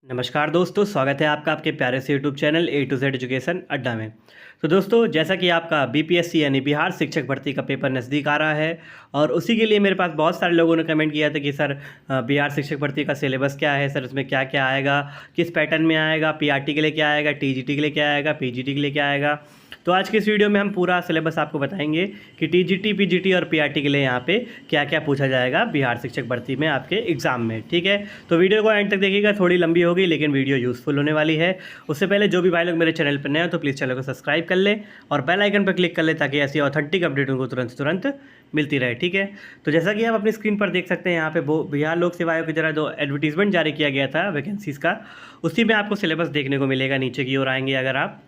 नमस्कार दोस्तों, स्वागत है आपका आपके प्यारे से YouTube channel A to Z education Adda में। तो दोस्तों, जैसा कि आपका बीपीएससी यानी बिहार शिक्षक भर्ती का पेपर नज़दीक आ रहा है और उसी के लिए मेरे पास बहुत सारे लोगों ने कमेंट किया था कि सर बिहार शिक्षक भर्ती का सिलेबस क्या है, सर उसमें क्या क्या आएगा, किस पैटर्न में आएगा, पीआरटी के लिए क्या आएगा, टीजीटी के लिए क्या आएगा, पीजीटी के लिए क्या आएगा। तो आज की इस वीडियो में हम पूरा सिलेबस आपको बताएंगे कि टीजीटी, पीजीटी और पीआरटी के लिए यहाँ पे क्या क्या पूछा जाएगा बिहार शिक्षक भर्ती में आपके एग्ज़ाम में। ठीक है, तो वीडियो को एंड तक देखिएगा, थोड़ी लंबी होगी लेकिन वीडियो यूज़फुल होने वाली है। उससे पहले जो भी भाई लोग मेरे चैनल पर नए हो तो प्लीज़ चैनल को सब्सक्राइब कर ले और बेल आइकन पर क्लिक कर ले ताकि ऐसी ऑथेंटिक अपडेट उनको तुरंत मिलती रहे। ठीक है, तो जैसा कि आप अपनी स्क्रीन पर देख सकते हैं, यहाँ पे बिहार लोक सेवा आयोग की तरह जो एडवर्टीजमेंट जारी किया गया था वैकेंसीज़ का, उसी में आपको सिलेबस देखने को मिलेगा। नीचे की ओर आएंगे अगर आप,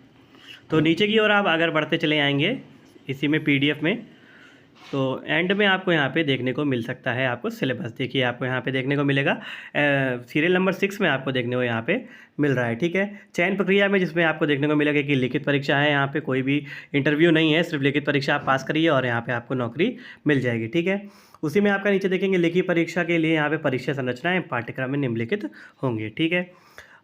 तो नीचे की ओर आप अगर बढ़ते चले आएंगे इसी में पीडीएफ में, तो एंड में आपको यहाँ पे देखने को मिल सकता है आपको सिलेबस। देखिए, आपको यहाँ पे देखने को मिलेगा सीरियल नंबर 6 में आपको देखने को यहाँ पे मिल रहा है। ठीक है, चयन प्रक्रिया में जिसमें आपको देखने को मिलेगा कि लिखित परीक्षा है, यहाँ पे कोई भी इंटरव्यू नहीं है, सिर्फ लिखित परीक्षा आप पास करिए और यहाँ पे आपको नौकरी मिल जाएगी। ठीक है, उसी में आपका नीचे देखेंगे लिखित परीक्षा के लिए यहाँ पे परीक्षा संरचनाएँ पाठ्यक्रम में निम्नलिखित होंगे। ठीक है,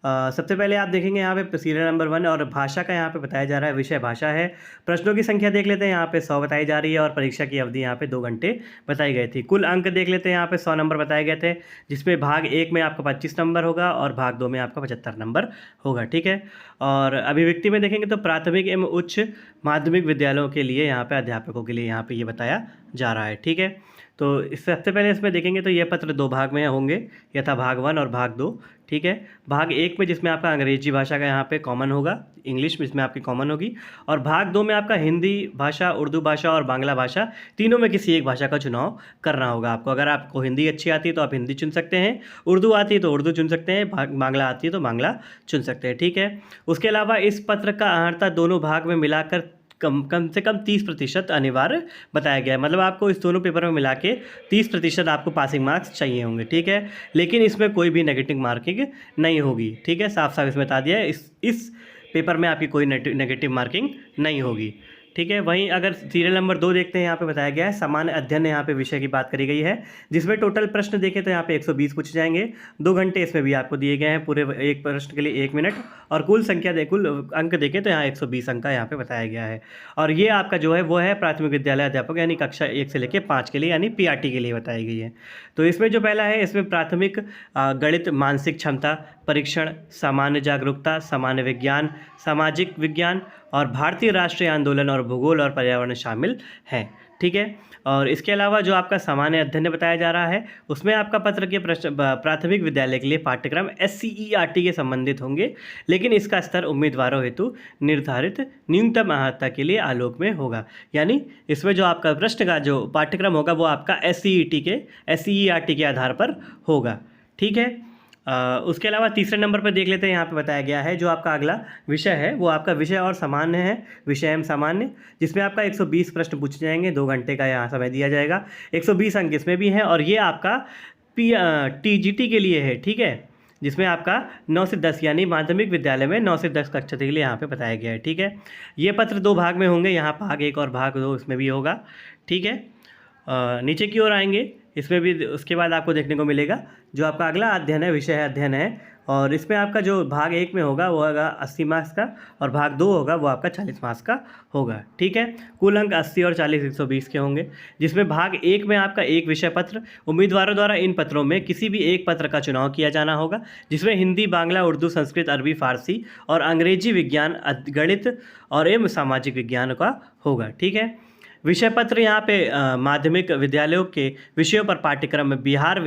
सबसे पहले आप देखेंगे यहाँ पे सीरियल नंबर 1 और भाषा का यहाँ पे बताया जा रहा है, विषय भाषा है। प्रश्नों की संख्या देख लेते हैं, यहाँ पे 100 बताई जा रही है और परीक्षा की अवधि यहाँ पे 2 घंटे बताई गई थी। कुल अंक देख लेते हैं, यहाँ पे 100 नंबर बताए गए थे, जिसमें भाग 1 में आपका 25 नंबर होगा और भाग 2 में आपका 75 नंबर होगा। ठीक है, और अभिव्यक्ति में देखेंगे तो प्राथमिक एवं उच्च माध्यमिक विद्यालयों के लिए यहाँ पे अध्यापकों के लिए यहाँ पे ये बताया जा रहा है। ठीक है, तो सबसे पहले इसमें देखेंगे तो ये पत्र 2 भाग में होंगे, यथा भाग 1 और भाग 2। ठीक है, भाग 1 में जिसमें आपका अंग्रेजी भाषा का यहाँ पे कॉमन होगा, इंग्लिश में इसमें आपकी कॉमन होगी, और भाग 2 में आपका हिंदी भाषा, उर्दू भाषा और बांग्ला भाषा, तीनों में किसी एक भाषा का चुनाव करना होगा आपको। अगर आपको हिंदी अच्छी आती है तो आप हिंदी चुन सकते हैं, उर्दू आती है तो उर्दू चुन सकते हैं, बांग्ला आती है तो बांग्ला चुन सकते हैं। ठीक है, उसके अलावा इस पत्र का अहर्ता दोनों भाग में मिलाकर कम से कम 30% अनिवार्य बताया गया है। मतलब आपको इस दोनों पेपर में मिला के 30% आपको पासिंग मार्क्स चाहिए होंगे। ठीक है, लेकिन इसमें कोई भी नेगेटिव मार्किंग नहीं होगी। ठीक है, साफ साफ इसमें बता दिया है, इस पेपर में आपकी कोई नेगेटिव मार्किंग नहीं होगी। ठीक है, वहीं अगर सीरियल नंबर 2 देखते हैं, यहाँ पे बताया गया है सामान्य अध्ययन, यहाँ पे विषय की बात करी गई है, जिसमें टोटल प्रश्न देखें तो यहाँ पे 120 पूछे जाएंगे, 2 घंटे इसमें भी आपको दिए गए हैं, पूरे एक प्रश्न के लिए 1 मिनट, और कुल अंक देखें तो यहाँ 120 अंक का यहाँ पे बताया गया है। और ये आपका जो है वो है प्राथमिक विद्यालय अध्यापक यानी कक्षा 1 से लेकर 5 के लिए यानी पीआरटी के लिए बताई गई है। तो इसमें जो पहला है, इसमें प्राथमिक गणित मानसिक क्षमता परीक्षण, सामान्य जागरूकता, सामान्य विज्ञान, सामाजिक विज्ञान और भारतीय राष्ट्रीय आंदोलन और भूगोल और पर्यावरण शामिल हैं। ठीक है, और इसके अलावा जो आपका सामान्य अध्ययन बताया जा रहा है, उसमें आपका पत्र के प्रश्न प्राथमिक विद्यालय के लिए पाठ्यक्रम SCERT के संबंधित होंगे, लेकिन इसका स्तर उम्मीदवारों हेतु निर्धारित न्यूनतम अर्हता के लिए आलोक में होगा। यानी इसमें जो आपका प्रश्न का जो पाठ्यक्रम होगा वो आपका SCERT के आधार पर होगा। ठीक है, उसके अलावा तीसरे नंबर पर देख लेते हैं, यहाँ पे बताया गया है जो आपका अगला विषय है वो आपका विषय और सामान्य है, विषय एवं सामान्य, जिसमें आपका 120 प्रश्न पूछे जाएंगे, 2 घंटे का यहाँ समय दिया जाएगा, 120 अंक इसमें भी हैं, और ये आपका TGT के लिए है। ठीक है, जिसमें आपका 9 से 10 यानी माध्यमिक विद्यालय में 9 से 10 कक्षा के लिए यहाँ पे बताया गया है। ठीक है, ये पत्र 2 भाग में होंगे, यहाँ भाग 1 और भाग 2 इसमें भी होगा। ठीक है, नीचे की ओर आएंगे, इसमें भी उसके बाद आपको देखने को मिलेगा जो आपका अगला अध्ययन है, विषय अध्ययन है, और इसमें आपका जो भाग 1 में होगा वो होगा 80 मार्क्स का और भाग 2 होगा वो आपका 40 मार्क्स का होगा। ठीक है, कुल अंक 80 और 40 120 के होंगे, जिसमें भाग 1 में आपका एक विषय पत्र, उम्मीदवारों द्वारा इन पत्रों में किसी भी एक पत्र का चुनाव किया जाना होगा, जिसमें हिंदी, बांग्ला, उर्दू, संस्कृत, अरबी, फारसी और अंग्रेजी विज्ञान, गणित और एवं सामाजिक विज्ञान का होगा। ठीक है, विषय पत्र यहाँ पे माध्यमिक विद्यालयों के विषयों पर पाठ्यक्रम में बिहार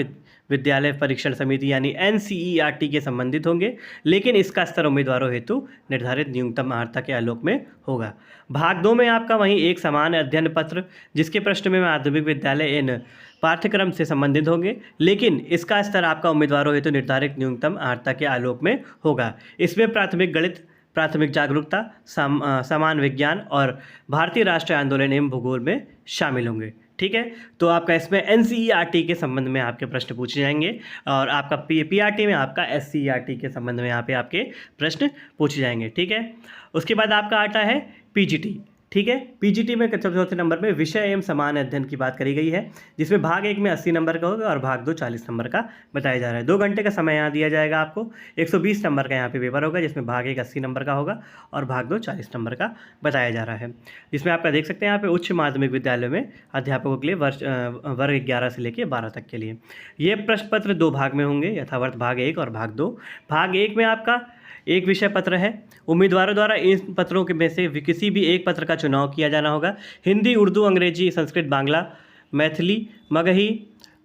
विद्यालय परीक्षण समिति यानी NCERT के संबंधित होंगे, लेकिन इसका स्तर उम्मीदवारों हेतु निर्धारित न्यूनतम अर्हता के आलोक में होगा। भाग 2 में आपका वहीं एक समान अध्ययन पत्र, जिसके प्रश्न में माध्यमिक विद्यालय इन पाठ्यक्रम से संबंधित होंगे, लेकिन इसका स्तर आपका उम्मीदवारों हेतु निर्धारित न्यूनतम अर्हता के आलोक में होगा। इसमें प्राथमिक गणित, प्राथमिक जागरूकता, समान विज्ञान और भारतीय राष्ट्रीय आंदोलन एवं भूगोल में शामिल होंगे। ठीक है, तो आपका इसमें NCERT के संबंध में आपके प्रश्न पूछे जाएंगे और आपका PRT में आपका SCERT के संबंध में यहाँ पे आपके प्रश्न पूछे जाएंगे। ठीक है, उसके बाद आपका आता है PGT। ठीक है। पीजीटी में चौथे नंबर पे विषय एवं समान अध्ययन की बात करी गई है, जिसमें भाग 1 में 80 नंबर का होगा और भाग 2 40 नंबर का बताया जा रहा है। 2 घंटे का समय यहाँ दिया जाएगा आपको। 120 नंबर का यहाँ पे पेपर होगा, जिसमें भाग 1 80 नंबर का होगा और भाग 2 40 नंबर का बताया जा रहा है। जिसमें आपका देख सकते हैं यहाँ पे उच्च माध्यमिक विद्यालयों में अध्यापकों के लिए वर्ग 11 से लेकर 12 तक के लिए ये प्रश्न पत्र 2 भाग में होंगे, यथावत भाग 1 और भाग 2। भाग 1 में आपका एक विषय पत्र है। उम्मीदवारों द्वारा इन पत्रों के में से किसी भी एक पत्र का चुनाव किया जाना होगा। हिंदी, उर्दू, अंग्रेजी, संस्कृत, बांग्ला, मैथिली, मगही,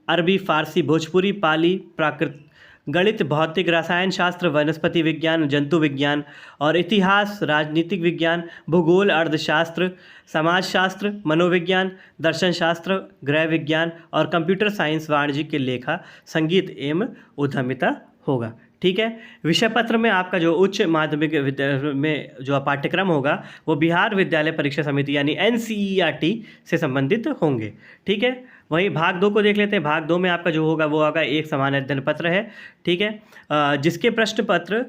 अरबी, फारसी, भोजपुरी, पाली, प्राकृत, गणित, भौतिक, रसायन शास्त्र, वनस्पति विज्ञान, जंतु विज्ञान और इतिहास, राजनीतिक विज्ञान, भूगोल, अर्थशास्त्र, समाजशास्त्र, मनोविज्ञान, दर्शन शास्त्र, गृह विज्ञान और कंप्यूटर साइंस, वाणिज्य, लेखा, संगीत एवं उद्यमिता होगा। ठीक है। विषय पत्र में आपका जो उच्च माध्यमिक विद्यालय में जो पाठ्यक्रम होगा वो बिहार विद्यालय परीक्षा समिति यानी NCERT से संबंधित होंगे। ठीक है। वहीं भाग 2 को देख लेते हैं। भाग 2 में आपका जो होगा वो होगा एक समान अध्ययन पत्र है। ठीक है। जिसके प्रश्न पत्र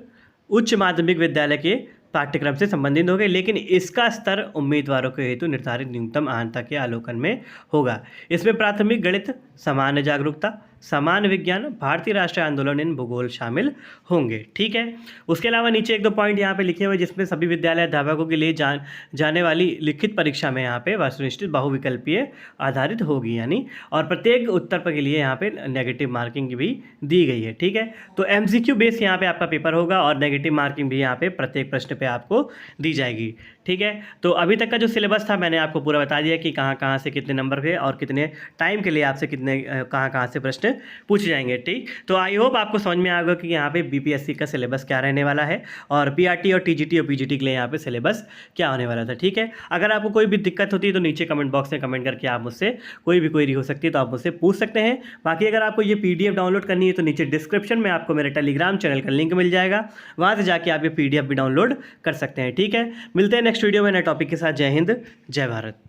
उच्च माध्यमिक विद्यालय के पाठ्यक्रम से संबंधित होंगे, लेकिन इसका स्तर उम्मीदवारों के हेतु निर्धारित न्यूनतम आंतरिक के अवलोकन में होगा। इसमें प्राथमिक गणित, सामान्य जागरूकता, सामान्य विज्ञान, भारतीय राष्ट्रीय आंदोलन इन भूगोल शामिल होंगे। ठीक है। उसके अलावा नीचे 1-2 पॉइंट यहाँ पे लिखे हुए जिसमें सभी विद्यालय अध्यापकों के लिए जाने वाली लिखित परीक्षा में यहाँ पे वस्तुनिष्ठ बहुविकल्पीय आधारित होगी यानी, और प्रत्येक उत्तर के लिए यहाँ पे नेगेटिव मार्किंग भी दी गई है। ठीक है। तो MCQ बेस यहाँ पे आपका पेपर होगा और नेगेटिव मार्किंग भी यहाँ पे प्रत्येक प्रश्न पे आपको दी जाएगी। ठीक है। तो अभी तक का जो सिलेबस था मैंने आपको पूरा बता दिया कि कहाँ कहाँ से कितने नंबर के और कितने टाइम के लिए आपसे कितने कहाँ कहाँ से प्रश्न पूछे जाएंगे। ठीक। तो आई होप आपको समझ में आएगा कि यहाँ पे BPSC का सिलेबस क्या रहने वाला है और PRT और TGT और PGT के लिए यहाँ पे सिलेबस क्या होने वाला था। ठीक है। अगर आपको कोई भी दिक्कत होती है तो नीचे कमेंट बॉक्स में कमेंट करके आप मुझसे कोई भी क्वेरी हो सकती है तो आप मुझसे पूछ सकते हैं। बाकी अगर आपको ये PDF डाउनलोड करनी है तो नीचे डिस्क्रिप्शन में आपको मेरे टेलीग्राम चैनल का लिंक मिल जाएगा, वहाँ से जाके आप ये PDF भी डाउनलोड कर सकते हैं। ठीक है। मिलते हैं नेक्स्ट वीडियो में नए टॉपिक के साथ। जय हिंद, जय भारत।